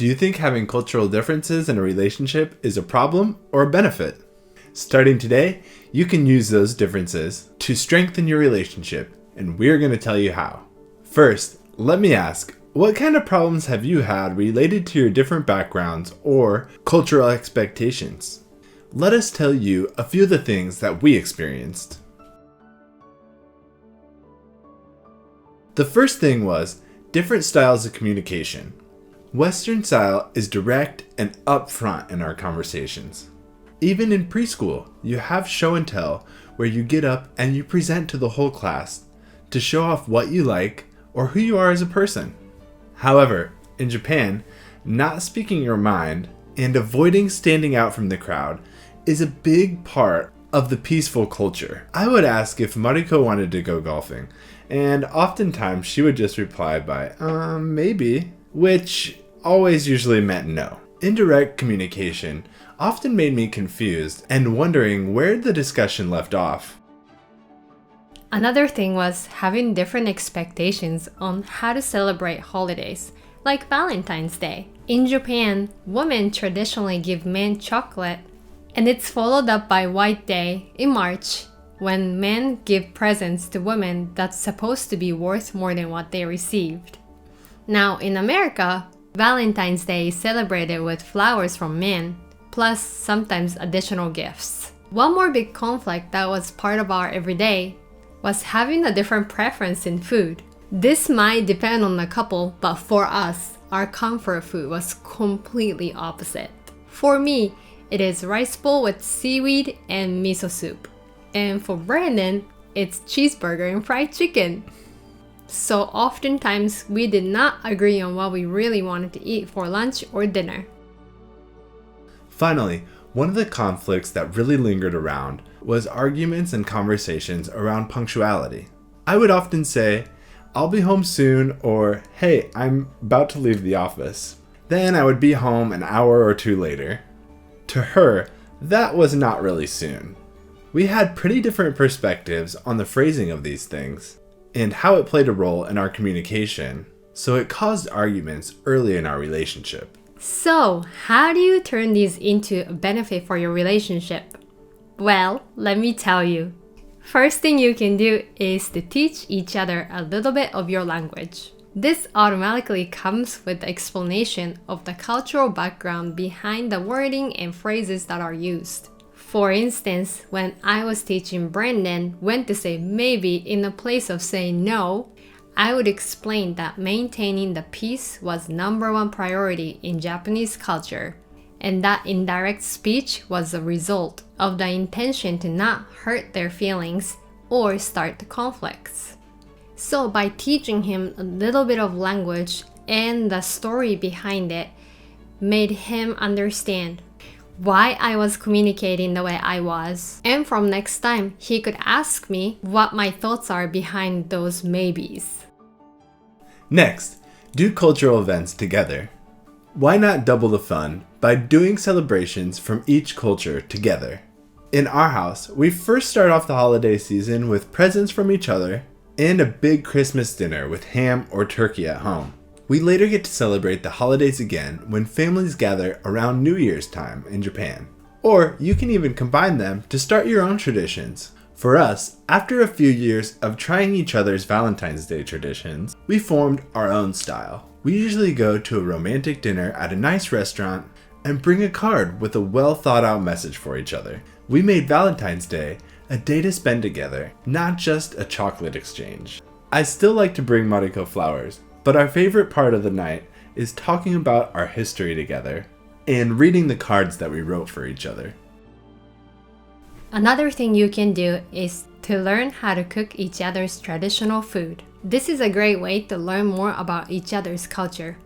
Do you think having cultural differences in a relationship is a problem or a benefit? Starting today, you can use those differences to strengthen your relationship, and we're going to tell you how. First, let me ask, what kind of problems have you had related to your different backgrounds or cultural expectations? Let us tell you a few of the things that we experienced. The first thing was different styles of communication. Western style is direct and upfront in our conversations. Even in preschool, you have show and tell where you get up and you present to the whole class to show off what you like or who you are as a person. However, in Japan, not speaking your mind and avoiding standing out from the crowd is a big part of the peaceful culture. I would ask if Mariko wanted to go golfing, and oftentimes she would just reply by, maybe, which always usually meant no. Indirect communication often made me confused and wondering where the discussion left off. Another thing was having different expectations on how to celebrate holidays, like Valentine's Day. In Japan, women traditionally give men chocolate, and it's followed up by White Day in March, when men give presents to women that's supposed to be worth more than what they received. Now, in America, Valentine's Day is celebrated with flowers from men, plus sometimes additional gifts. One more big conflict that was part of our everyday was having a different preference in food. This might depend on the couple, but for us, our comfort food was completely opposite. For me, it is rice bowl with seaweed and miso soup. And for Brandon, it's cheeseburger and fried chicken. So oftentimes, we did not agree on what we really wanted to eat for lunch or dinner. Finally, one of the conflicts that really lingered around was arguments and conversations around punctuality. I would often say, "I'll be home soon," or "Hey, I'm about to leave the office." Then I would be home an hour or two later. To her, that was not really soon. We had pretty different perspectives on the phrasing of these things and how it played a role in our communication, so it caused arguments early in our relationship. So, how do you turn these into a benefit for your relationship? Well, let me tell you. First thing you can do is to teach each other a little bit of your language. This automatically comes with the explanation of the cultural background behind the wording and phrases that are used. For instance, when I was teaching Brandon when to say maybe in the place of saying no, I would explain that maintaining the peace was #1 priority in Japanese culture, and that indirect speech was a result of the intention to not hurt their feelings or start conflicts. So by teaching him a little bit of language and the story behind it made him understand why I was communicating the way I was. And from next time, he could ask me what my thoughts are behind those maybes. Next, do cultural events together. Why not double the fun by doing celebrations from each culture together? In our house, we first start off the holiday season with presents from each other and a big Christmas dinner with ham or turkey at home. We later get to celebrate the holidays again when families gather around New Year's time in Japan. Or you can even combine them to start your own traditions. For us, after a few years of trying each other's Valentine's Day traditions, we formed our own style. We usually go to a romantic dinner at a nice restaurant and bring a card with a well thought out message for each other. We made Valentine's Day a day to spend together, not just a chocolate exchange. I still like to bring Mariko flowers, but our favorite part of the night is talking about our history together and reading the cards that we wrote for each other. Another thing you can do is to learn how to cook each other's traditional food. This is a great way to learn more about each other's culture.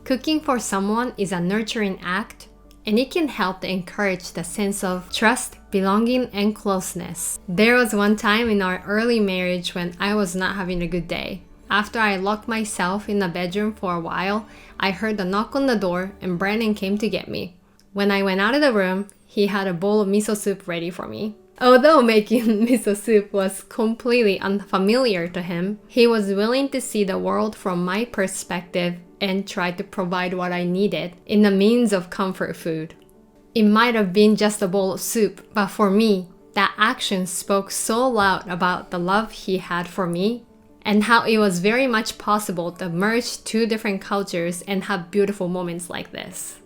Cooking for someone is a nurturing act, and it can help to encourage the sense of trust, belonging, and closeness. There was one time in our early marriage when I was not having a good day. After I locked myself in the bedroom for a while, I heard a knock on the door and Brandon came to get me. When I went out of the room, he had a bowl of miso soup ready for me. Although making miso soup was completely unfamiliar to him, he was willing to see the world from my perspective and tried to provide what I needed in the means of comfort food. It might have been just a bowl of soup, but for me, that action spoke so loud about the love he had for me and how it was very much possible to merge two different cultures and have beautiful moments like this.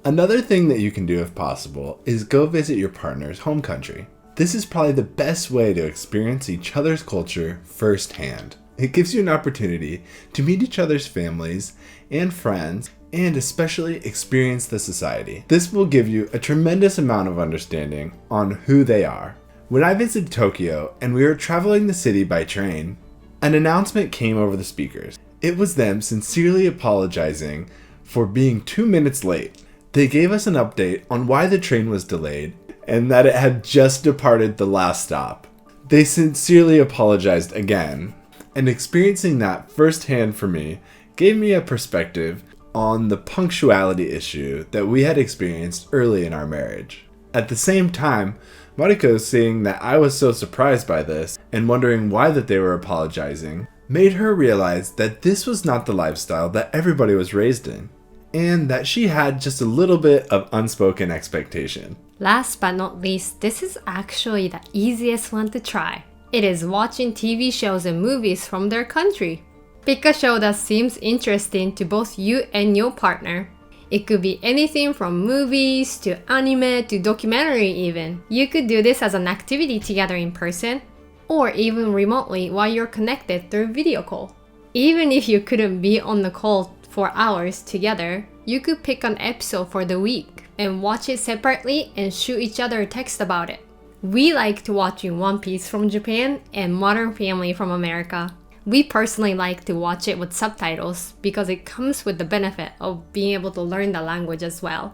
Another thing that you can do if possible is go visit your partner's home country. This is probably the best way to experience each other's culture firsthand. It gives you an opportunity to meet each other's families and friends and especially experience the society. This will give you a tremendous amount of understanding on who they are. When I visited Tokyo and we were traveling the city by train, an announcement came over the speakers. It was them sincerely apologizing for being 2 minutes late. They gave us an update on why the train was delayed and that it had just departed the last stop. They sincerely apologized again, and experiencing that firsthand for me gave me a perspective on the punctuality issue that we had experienced early in our marriage. At the same time, Mariko seeing that I was so surprised by this and wondering why that they were apologizing made her realize that this was not the lifestyle that everybody was raised in, and that she had just a little bit of unspoken expectation. Last but not least, this is actually the easiest one to try. It is watching TV shows and movies from their country. Pick a show that seems interesting to both you and your partner. It could be anything from movies to anime to documentary even. You could do this as an activity together in person or even remotely while you're connected through video call. Even if you couldn't be on the call for hours together, you could pick an episode for the week and watch it separately and shoot each other a text about it. We like watching One Piece from Japan and Modern Family from America. We personally like to watch it with subtitles because it comes with the benefit of being able to learn the language as well.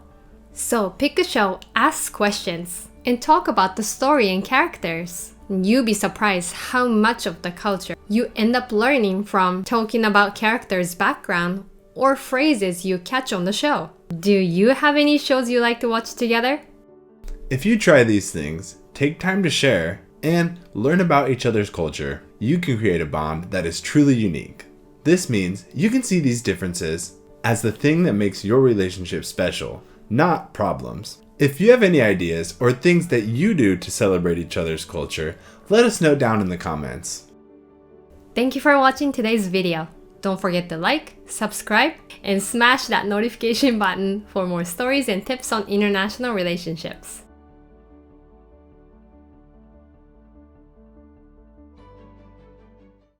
So pick a show, ask questions, and talk about the story and characters. You'll be surprised how much of the culture you end up learning from talking about characters' background or phrases you catch on the show. Do you have any shows you like to watch together? If you try these things, take time to share, and learn about each other's culture, you can create a bond that is truly unique. This means you can see these differences as the thing that makes your relationship special, not problems. If you have any ideas or things that you do to celebrate each other's culture, let us know down in the comments. Thank you for watching today's video. Don't forget to like, subscribe, and smash that notification button for more stories and tips on international relationships.